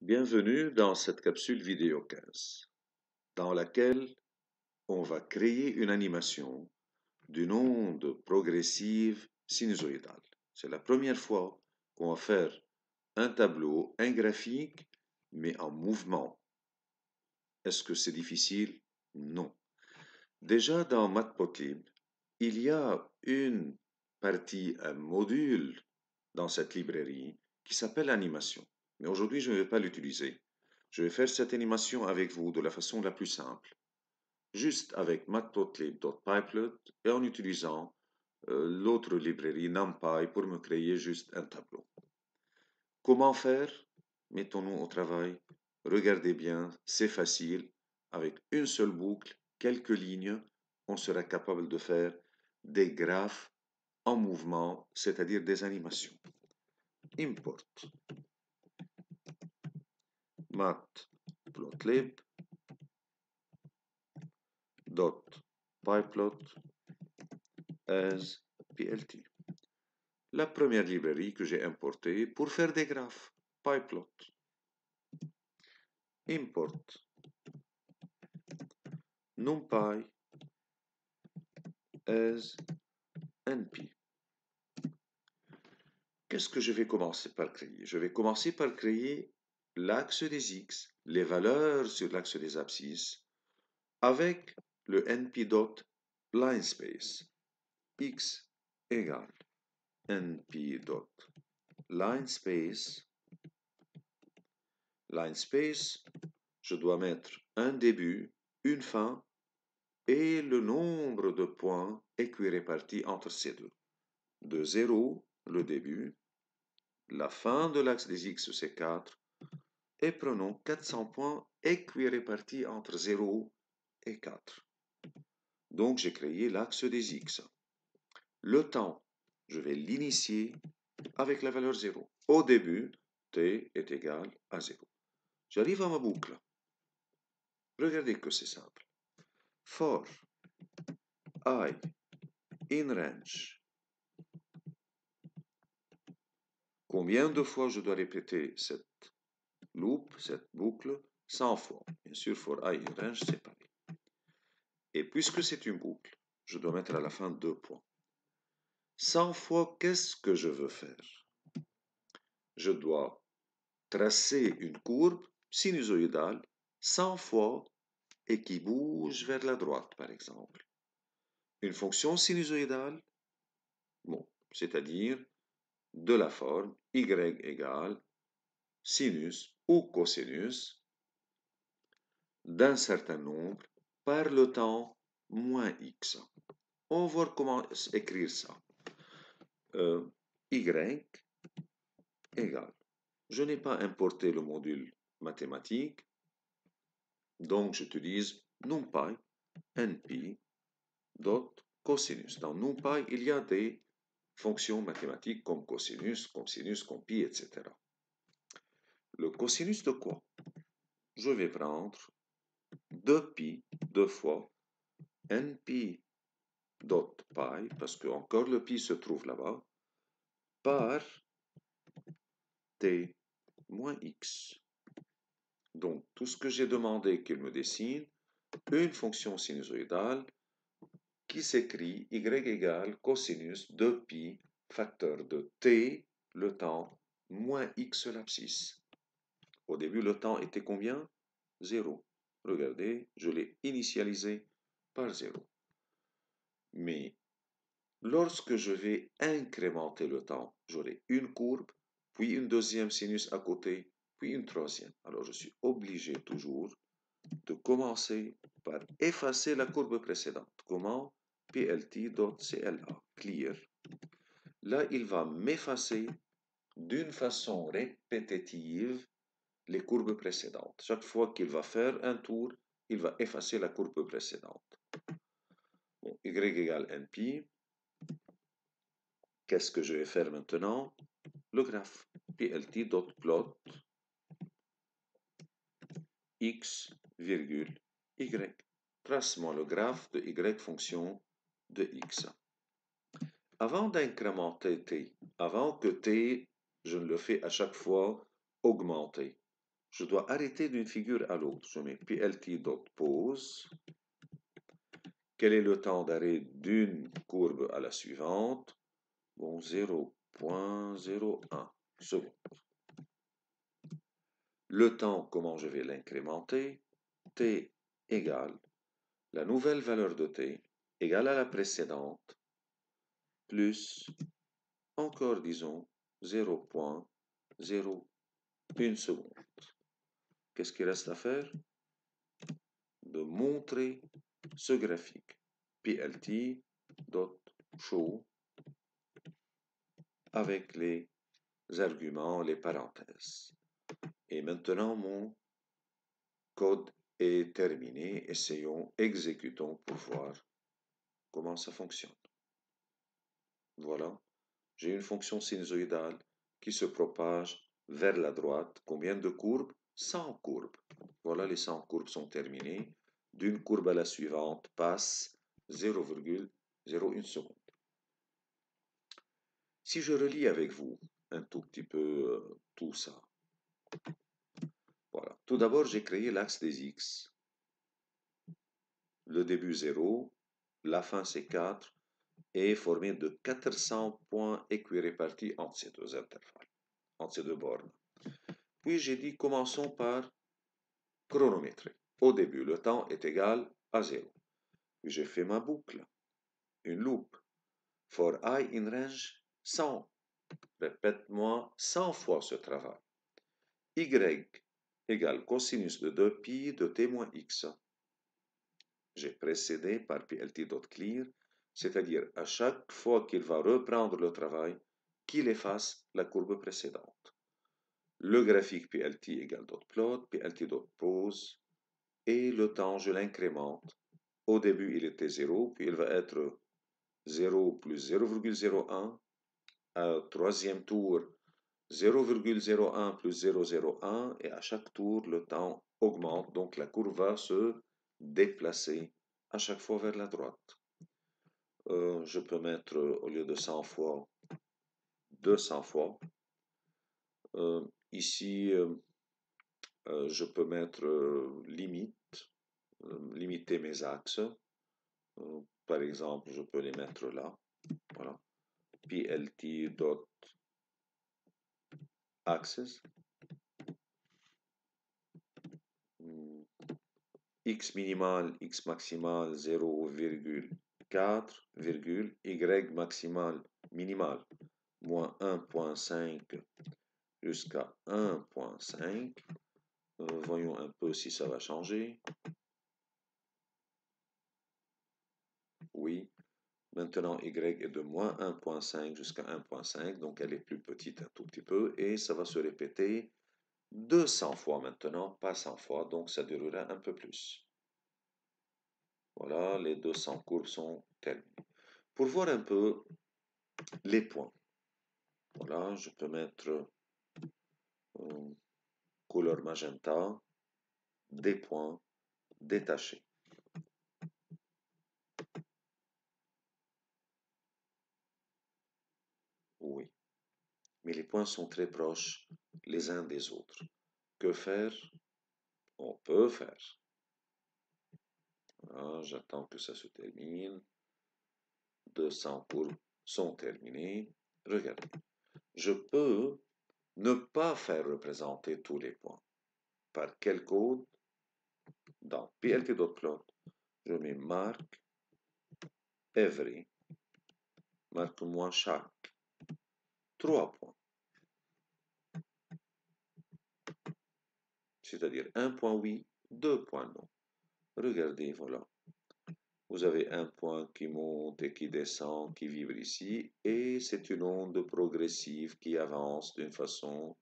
Bienvenue dans cette capsule vidéo 15, dans laquelle on va créer une animation d'une onde progressive sinusoïdale. C'est la première fois qu'on va faire un tableau, un graphique, mais en mouvement. Est-ce que c'est difficile? Non. Déjà dans Matplotlib, il y a une partie, un module dans cette librairie qui s'appelle animation. Mais aujourd'hui, je ne vais pas l'utiliser. Je vais faire cette animation avec vous de la façon la plus simple, juste avec matplotlib.pyplot et en utilisant l'autre librairie NumPy pour me créer juste un tableau. Comment faire? Mettons-nous au travail. Regardez bien, c'est facile. Avec une seule boucle, quelques lignes, on sera capable de faire des graphes en mouvement, c'est-à-dire des animations. Import matplotlib .pyplot as plt. La première librairie que j'ai importée pour faire des graphes, pyplot. Import numpy as np. Qu'est-ce que je vais commencer par créer? Je vais commencer par créer l'axe des x, les valeurs sur l'axe des abscisses, avec le np.linespace. X égale np.linespace. Linespace, je dois mettre un début, une fin, et le nombre de points équirépartis entre ces deux. De 0, le début, la fin de l'axe des x, c'est 4, et prenons 400 points équirépartis entre 0 et 4. Donc, j'ai créé l'axe des x. Le temps, je vais l'initier avec la valeur 0. Au début, t est égal à 0. J'arrive à ma boucle. Regardez que c'est simple. For I in range. Combien de fois je dois répéter cette loop, cette boucle? 100 fois. Bien sûr, for I in range, c'est pareil. Et puisque c'est une boucle, je dois mettre à la fin 2 points. 100 fois, qu'est-ce que je veux faire? Je dois tracer une courbe sinusoïdale 100 fois et qui bouge vers la droite, par exemple. Une fonction sinusoïdale, bon, c'est-à-dire de la forme y égale sinus ou cosinus d'un certain nombre par le temps moins x. On va voir comment écrire ça. Y égale. Je n'ai pas importé le module mathématique, donc j'utilise numpy np.cosinus. Dans numpy, il y a des fonctions mathématiques comme cosinus, comme sinus, comme pi, etc. Le cosinus de quoi? Je vais prendre 2pi, 2 fois np.pi, parce que encore le pi se trouve là-bas, par t moins x. Donc, tout ce que j'ai demandé qu'il me dessine, une fonction sinusoïdale qui s'écrit y égale cosinus de pi facteur de t, le temps, moins x l'abscisse. Au début, le temps était combien? 0. Regardez, je l'ai initialisé par 0. Mais lorsque je vais incrémenter le temps, j'aurai une courbe, puis une deuxième sinus à côté, puis une troisième. Alors, je suis obligé toujours de commencer par effacer la courbe précédente. Comment? plt.cla, clear. Là, il va m'effacer d'une façon répétitive les courbes précédentes. Chaque fois qu'il va faire un tour, il va effacer la courbe précédente. Bon, y égale np. Qu'est-ce que je vais faire maintenant? Le graphe. plt.plot x, virgule, y. Trace-moi le graphe de y fonction de x. Avant d'incrémenter t, avant que t, je ne le fais à chaque fois, augmenter, je dois arrêter d'une figure à l'autre. Je mets plt.pause. Quel est le temps d'arrêt d'une courbe à la suivante? Bon, 0,01 secondes. Le temps, comment je vais l'incrémenter? T égale la nouvelle valeur de t égale à la précédente, plus, encore disons, 0,01 seconde. Qu'est-ce qu'il reste à faire? De montrer ce graphique. plt.show avec les arguments, les parenthèses. Et maintenant, mon code est terminé. Essayons, exécutons pour voir comment ça fonctionne. Voilà, j'ai une fonction sinusoïdale qui se propage vers la droite. Combien de courbes? 100 courbes. Voilà, les 100 courbes sont terminées. D'une courbe à la suivante passe 0,01 seconde. Si je relis avec vous un tout petit peu tout ça, voilà. Tout d'abord, j'ai créé l'axe des X. Le début 0, la fin c'est 4, et formé de 400 points équirépartis entre ces deux intervalles, entre ces deux bornes. Puis j'ai dit, commençons par chronométrer. Au début, le temps est égal à 0. Puis j'ai fait ma boucle, une loupe. For I in range 100. Répète-moi 100 fois ce travail. Y égale cosinus de 2pi de t moins x. J'ai précédé par plt.clear, c'est-à-dire à chaque fois qu'il va reprendre le travail, qu'il efface la courbe précédente. Le graphique plt égale .plot, plt.pause, et le temps, je l'incrémente. Au début, il était 0, puis il va être 0 plus 0,01. À troisième tour, 0,01 plus 0,01, et à chaque tour, le temps augmente, donc la courbe va se déplacer à chaque fois vers la droite. Je peux mettre, au lieu de 100 fois, 200 fois. Ici, je peux mettre limiter mes axes. Par exemple, je peux les mettre là. Voilà. plt.axes. X minimal, X maximal 0,4, Y maximal minimal moins 1,5 jusqu'à 1,5. Voyons un peu si ça va changer. Oui. Maintenant, Y est de moins 1,5 jusqu'à 1,5, donc elle est plus petite un tout petit peu, et ça va se répéter 200 fois maintenant, pas 100 fois, donc ça durera un peu plus. Voilà, les 200 courbes sont terminées. Pour voir un peu les points, voilà, je peux mettre couleur magenta, des points détachés. Oui, mais les points sont très proches les uns des autres. Que faire? On peut faire. Voilà, j'attends que ça se termine. 200 courbes sont terminées. Regardez, je peux ne pas faire représenter tous les points. Par quel code? Dans plt.plot, je mets marque every, marque-moi chaque. 3 points. C'est-à-dire 1 point oui, 2 points non. Regardez, voilà. Vous avez un point qui monte et qui descend, qui vibre ici, et c'est une onde progressive qui avance d'une façon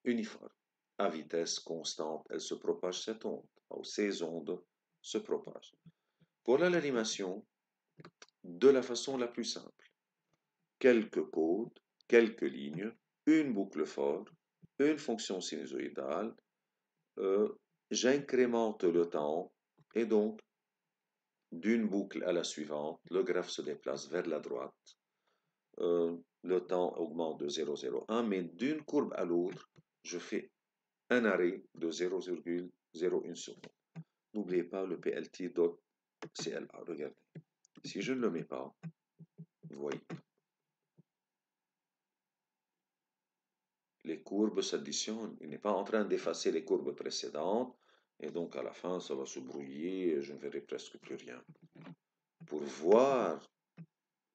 uniforme. À vitesse constante, elle se propage cette onde. Ces ondes se propagent. Voilà l'animation de la façon la plus simple. Quelques codes, quelques lignes, une boucle for, une fonction sinusoïdale, j'incrémente le temps, et donc, d'une boucle à la suivante, le graphe se déplace vers la droite. Le temps augmente de 0,01, mais d'une courbe à l'autre, je fais un arrêt de 0,01 seconde. N'oubliez pas le PLT.CLA. Regardez. Si je ne le mets pas, vous voyez, les courbes s'additionnent. Il n'est pas en train d'effacer les courbes précédentes. Et donc, à la fin, ça va se brouiller et je ne verrai presque plus rien. Pour voir,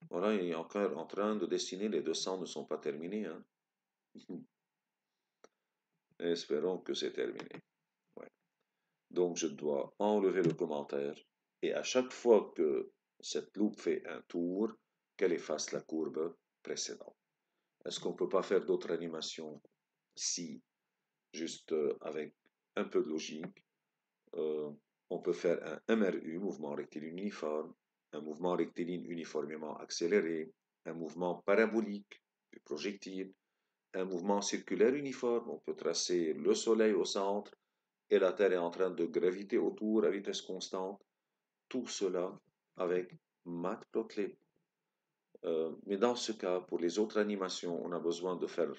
voilà, il est encore en train de dessiner. Les 200 ne sont pas terminés. Hein. Espérons que c'est terminé. Ouais. Donc, je dois enlever le commentaire. Et à chaque fois que cette loupe fait un tour, qu'elle efface la courbe précédente. Est-ce qu'on ne peut pas faire d'autres animations? Si, juste avec un peu de logique, on peut faire un MRU, mouvement rectiligne uniforme, un mouvement rectiligne uniformément accéléré, un mouvement parabolique du projectile, un mouvement circulaire uniforme, on peut tracer le Soleil au centre et la Terre est en train de graviter autour à vitesse constante. Tout cela avec Matplotlib. Mais dans ce cas, pour les autres animations, on a besoin de faire,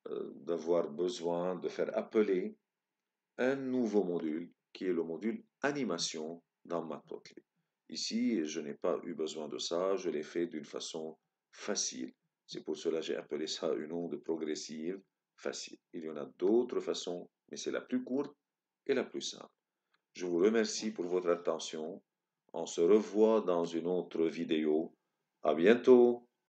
d'avoir besoin de faire appeler un nouveau module qui est le module animation dans Matplotlib. Ici, je n'ai pas eu besoin de ça, je l'ai fait d'une façon facile. C'est pour cela que j'ai appelé ça une onde progressive facile. Il y en a d'autres façons, mais c'est la plus courte et la plus simple. Je vous remercie pour votre attention. On se revoit dans une autre vidéo. À bientôt!